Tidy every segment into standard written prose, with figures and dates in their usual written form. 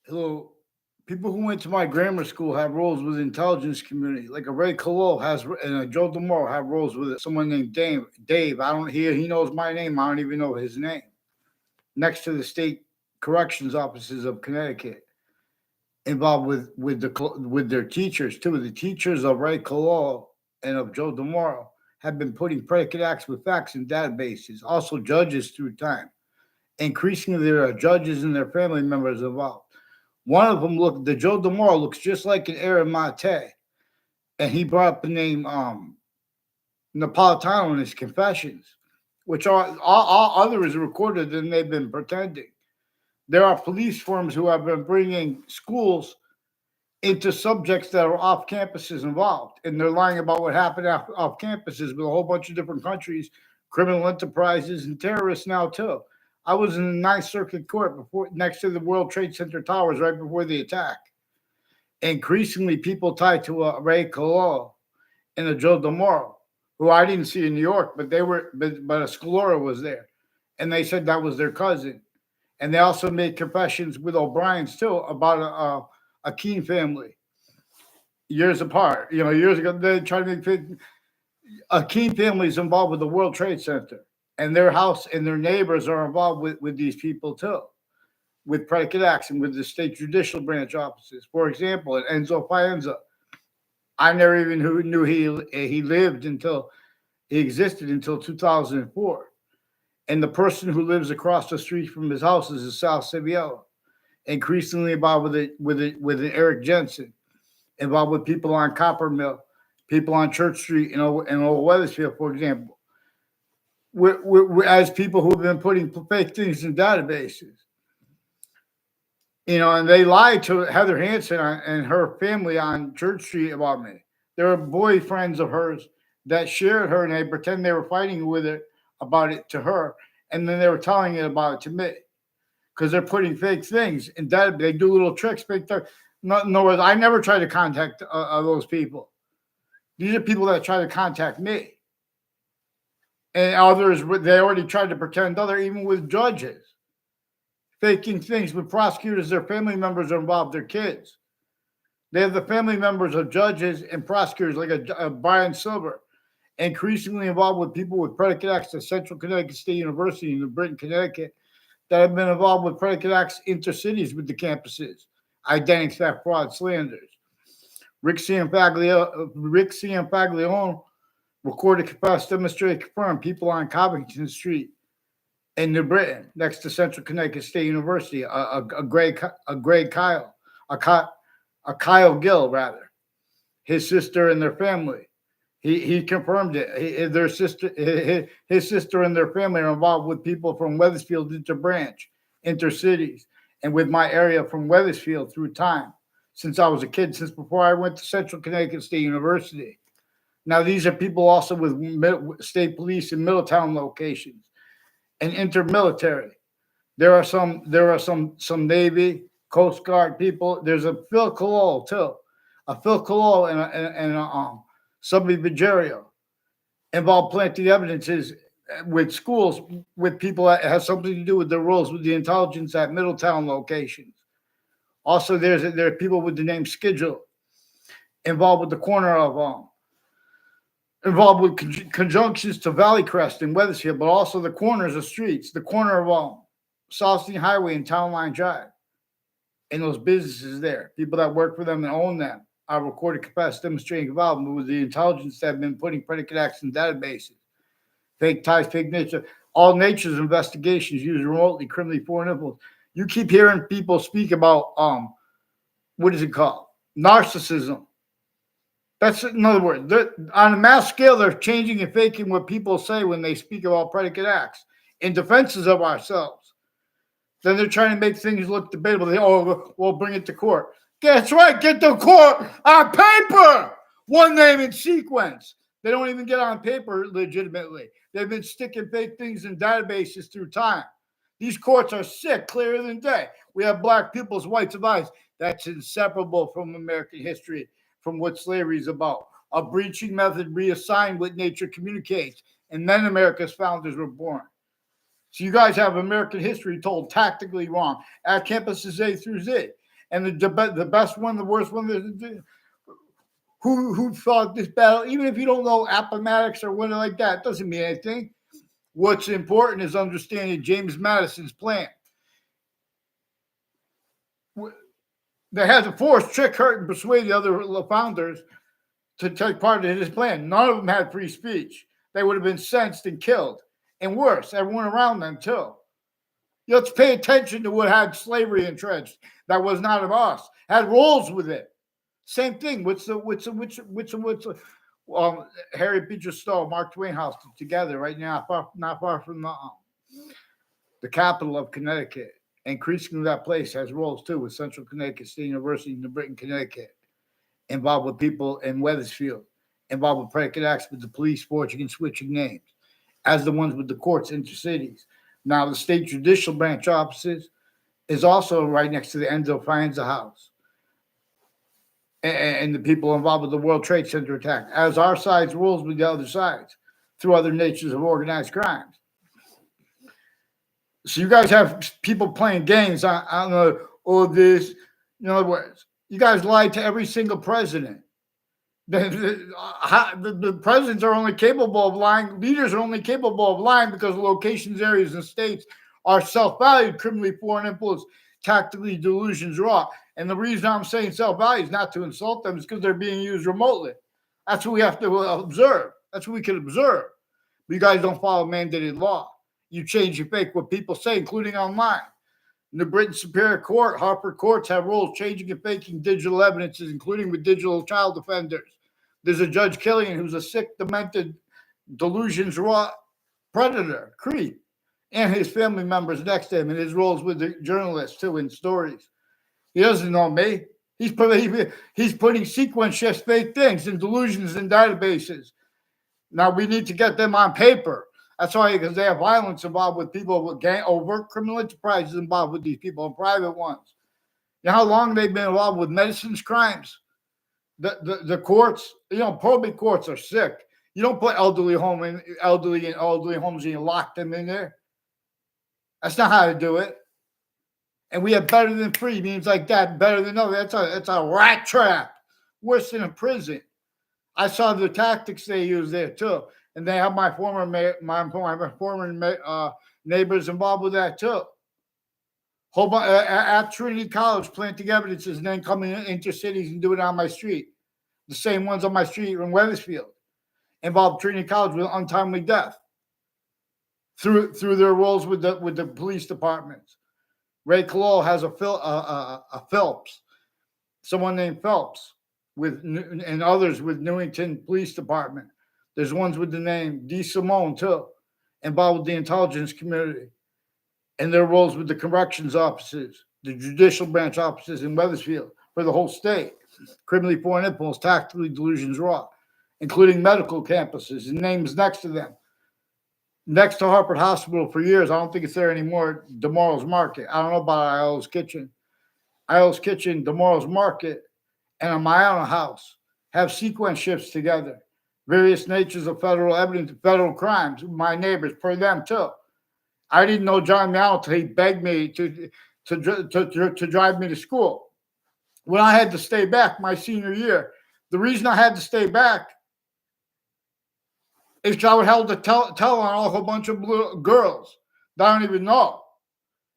Hello. People who went to my grammar school have roles with the intelligence community. Like a Ray Colol has, and a Joe Demoro have roles with someone named Dave. Dave, I don't hear. He knows my name. I don't even know his name. Next to the state corrections offices of Connecticut, involved with their teachers too. The teachers of Ray Colol and of Joe Demoro have been putting predicate acts with facts in databases. Also, judges through time. Increasingly, there are judges and their family members involved. One of them the Joe Demore looks just like an Aaron Mate, and he brought up the name Napolitano in his confessions, which are all others recorded than they've been pretending. There are police firms who have been bringing schools into subjects that are off campuses involved, and they're lying about what happened off campuses with a whole bunch of different countries, criminal enterprises, and terrorists now too. I was in the Ninth Circuit Court before, next to the World Trade Center towers, right before the attack. Increasingly, people tied to Ray Color and a Joe Demoro, who I didn't see in New York, but but a Scalora was there, and they said that was their cousin. And they also made confessions with O'Brien's too about a Keene family years apart. You know, years ago they tried to make a Keene family is involved with the World Trade Center, and their house and their neighbors are involved with these people too, with predicate acts and with the state judicial branch offices. For example, at Enzo Faenza, I never even knew he lived until he existed until 2004. And the person who lives across the street from his house is Sal Civiello, increasingly involved with Eric Jensen, involved with people on Copper Mill, people on Church Street in Old Weathersfield, for example. As people who have been putting fake things in databases, you know, and they lied to Heather Hansen and her family on Church Street about me. There were boyfriends of hers that shared her, and they pretend they were fighting with it about it to her, and then they were telling it about it to me because they're putting fake things in data. They do little tricks. In other words, I never try to contact those people. These are people that try to contact me, and others they already tried to pretend other, even with judges, faking things with prosecutors. Their family members are involved. Their kids. They have the family members of judges and prosecutors, like a Brian Silver, increasingly involved with people with predicate acts at Central Connecticut State University in New Britain, Connecticut, that have been involved with predicate acts intercities with the campuses, identity theft, fraud, slanders. Rick Cianfaglione recorded, confessed, demonstrated, confirmed people on Covington Street in New Britain, next to Central Connecticut State University, a Greg Kyle, a Kyle Gill, rather, his sister and their family. He confirmed it. His sister and their family are involved with people from Weathersfield Interbranch, Intercities, and with my area from Weathersfield through time, since I was a kid, since before I went to Central Connecticut State University. Now, these are people also with state police in Middletown locations and intermilitary. There are some Navy, Coast Guard people. There's a Phil Colol too, a Phil Colol and a Subby Vigerio involved planting evidences with schools with people that has something to do with their roles with the intelligence at Middletown locations. Also, there are people with the name Schedule involved with the corner of involved with conjunctions to Valleycrest and Weathersfield, but also the corners of streets, the corner of Southstein Highway and Town Line Drive, and those businesses there, people that work for them and own them. I recorded, confessed, demonstrating involvement with the intelligence that have been putting predicate acts in databases, fake ties, fake nature, all nature's investigations used remotely, criminally foreign influence. You keep hearing people speak about what is it called? Narcissism. That's, in other words, on a mass scale, they're changing and faking what people say when they speak about predicate acts in defenses of ourselves. Then they're trying to make things look debatable. We'll bring it to court. That's right, get to court on paper. One name in sequence. They don't even get on paper legitimately. They've been sticking fake things in databases through time. These courts are sick, clearer than day. We have black people's whites of eyes. That's inseparable from American history, from what slavery is about. A breaching method reassigned what nature communicates. And then America's founders were born. So you guys have American history told tactically wrong at campuses A through Z. and the best one, the worst one. Who fought this battle? Even if you don't know Appomattox or one like that, it doesn't mean anything. What's important is understanding James Madison's plan. They had to force, trick, hurt, and persuade the other founders to take part in his plan. None of them had free speech. They would have been censored and killed. And worse, everyone around them too. Let's pay attention to what had slavery entrenched. That was not of us. Had roles with it. Same thing. Harry Beecher Stowe, Mark Twain House together right now, not far from the capital of Connecticut. Increasingly, that place has roles too, with Central Connecticut State University in New Britain, Connecticut, involved with people in Wethersfield, involved with predicate acts with the police forging and switching names, as the ones with the courts intercities. Now, the state judicial branch offices is also right next to the Enzo Fianza House. And the people involved with the World Trade Center attack, as our side's rules with the other sides through other natures of organized crimes. So you guys have people playing games on this. In other words, you guys lied to every single president. The presidents are only capable of lying. Leaders are only capable of lying because locations, areas, and states are self-valued, criminally foreign influence, tactically delusions raw. And the reason I'm saying self-value is not to insult them, is because they're being used remotely. That's what we have to observe. That's what we can observe. But you guys don't follow mandated law. You change and fake what people say, including online. In the Britain Superior Court, Hartford courts have rules changing and faking digital evidences, including with digital child offenders. There's a Judge Killian who's a sick, demented, delusions raw predator, creep, and his family members next to him, and his roles with the journalists too in stories. He doesn't know me. He's putting sequence shifts, fake things, and delusions in databases. Now we need to get them on paper. That's why, because they have violence involved with people with overt criminal enterprises involved with these people and private ones. You know how long they've been involved with medicines crimes? The courts, probate courts are sick. You don't put elderly homes and you lock them in there. That's not how to do it. And we have better than free means like that, better than no. That's a rat trap, worse than a prison. I saw the tactics they use there too, and they have my former neighbors involved with that too. At Trinity College, planting evidences and then coming into cities and doing it on my street. The same ones on my street in Wethersfield involved Trinity College with untimely death through their roles with the police departments. Ray Colol has a Phelps, someone named Phelps, and others with Newington Police Department. There's ones with the name D. Simone too, involved with the intelligence community, and their roles with the corrections offices, the judicial branch offices in Wethersfield for the whole state, criminally foreign influence, tactically delusions raw, including medical campuses and names next to them. Next to Hartford Hospital for years, I don't think it's there anymore, DeMorrow's Market. I don't know about Iola's Kitchen. Iola's Kitchen, DeMorrow's Market, and a Miami House have sequence shifts together. Various natures of federal evidence, federal crimes, my neighbors, per them too. I didn't know John Miano until he begged me to drive me to school. When I had to stay back my senior year, the reason I had to stay back is I would have to tell on a whole bunch of little girls that I don't even know,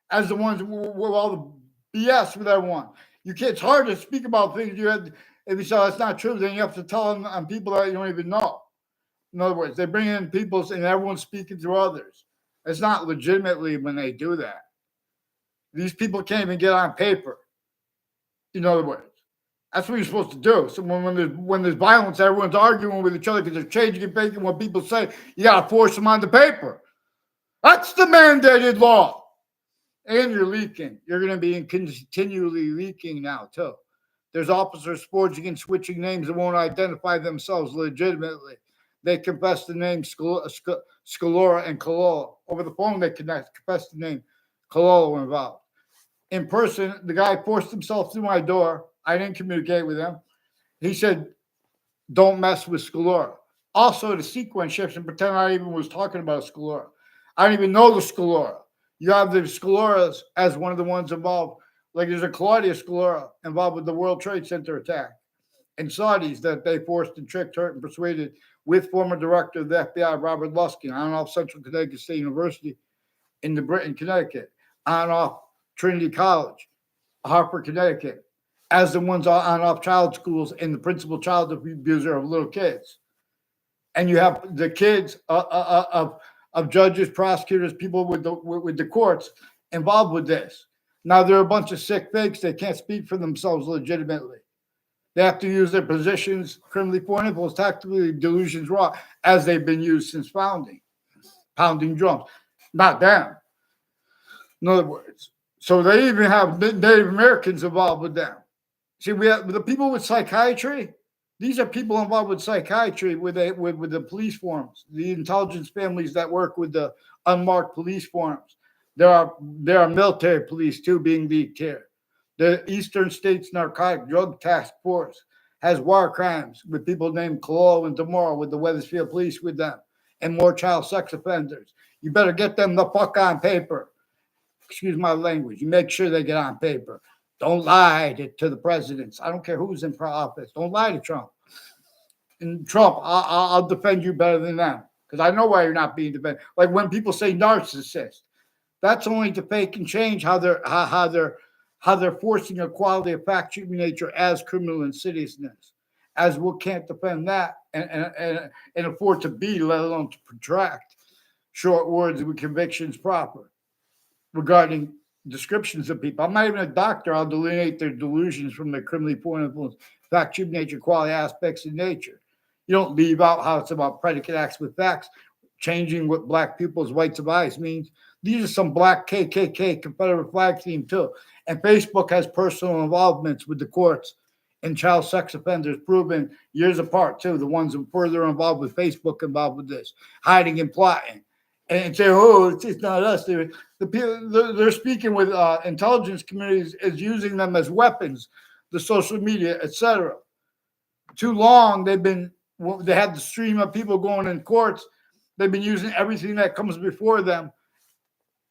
as the ones with all the BS with everyone. It's hard to speak about things you had. If you say that's not true, then you have to tell them on people that you don't even know. In other words, they bring in people and everyone's speaking through others. It's not legitimately when they do that. These people can't even get on paper. In other words, that's what you're supposed to do. So when there's violence, everyone's arguing with each other because they're changing and making what people say. You got to force them on the paper. That's the mandated law. And you're leaking. You're going to be continually leaking now, too. There's officers forging and switching names that won't identify themselves legitimately. They confess the name Scalora and Cololo. Over the phone, they confess the name Cololo involved. In person, the guy forced himself through my door. I didn't communicate with him. He said, don't mess with Scalora. Also, the sequence shifts and pretend I even was talking about Scalora. I don't even know the Scalora. You have the Scaloras as one of the ones involved Like there's a Claudia Scalera involved with the World Trade Center attack, and Saudis that they forced and tricked, hurt, and persuaded with former director of the FBI, Robert Luskin, on and off Central Connecticut State University in New Britain, Connecticut, on and off Trinity College, Hartford, Connecticut, as the ones on and off child schools and the principal child abuser of little kids. And you have the kids of judges, prosecutors, people with the courts involved with this. Now they're a bunch of sick fakes. They can't speak for themselves legitimately. They have to use their positions, criminally pointable, tactically delusions raw, as they've been used since founding, pounding drums. Not them. In other words, so they even have Native Americans involved with them. See, we have the people with psychiatry. These are people involved with psychiatry with the police forms, the intelligence families that work with the unmarked police forms. There are military police too being leaked here. The Eastern States Narcotic Drug Task Force has war crimes with people named Kalo and Demora with the Wethersfield Police with them, and more child sex offenders. You better get them the fuck on paper. Excuse my language. You make sure they get on paper. Don't lie to the presidents. I don't care who's in office. Don't lie to Trump. And Trump, I'll defend you better than them because I know why you're not being defended. Like when people say narcissist, that's only to fake and change how they're forcing a quality of fact treatment nature as criminal insidiousness. As we can't defend that and afford to be, let alone to protract short words with convictions proper regarding descriptions of people. I'm not even a doctor. I'll delineate their delusions from their criminally pointable fact treatment nature, quality aspects of nature. You don't leave out how it's about predicate acts with facts, changing what black people's whites of eyes means. These are some black KKK Confederate flag theme too. And Facebook has personal involvements with the courts and child sex offenders proven years apart too. The ones who further involved with Facebook involved with this, hiding and plotting. And say, oh, it's not us. The people they're speaking with intelligence communities is using them as weapons, the social media, etc. Too long they had the stream of people going in courts. They've been using everything that comes before them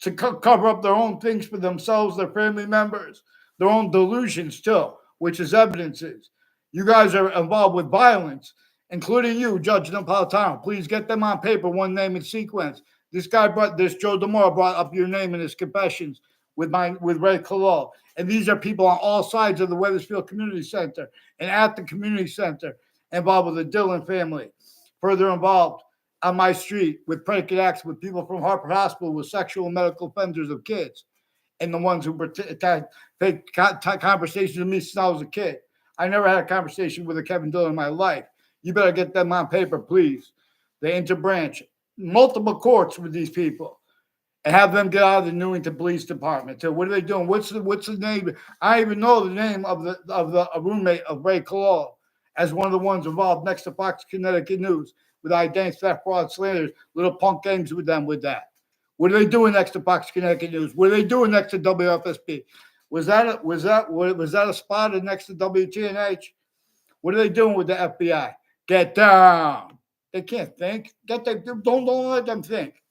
to cover up their own things for themselves, their family members, their own delusions too, which is evidences. You guys are involved with violence, including you, Judge Napolitano. Please get them on paper, one name in sequence. This Joe Demora brought up your name in his confessions with Ray Kalal. And these are people on all sides of the Wethersfield Community Center and at the community center involved with the Dillon family. Further involved on my street with predicate acts with people from Hartford Hospital with sexual and medical offenders of kids and the ones who take conversations with me since I was a kid. I never had a conversation with a Kevin Dillon in my life. You better get them on paper, please. They interbranch multiple courts with these people and have them get out of the Newington Police Department. So what are they doing? What's the name? I even know the name of the roommate of Ray Kalal as one of the ones involved next to Fox Connecticut News with identity theft, fraud, slanders, little punk games with them with that. What are they doing next to Fox Connecticut News? What are they doing next to WFSB? Was that a spot next to WTNH? What are they doing with the FBI? Get down. They can't think. Don't let them think.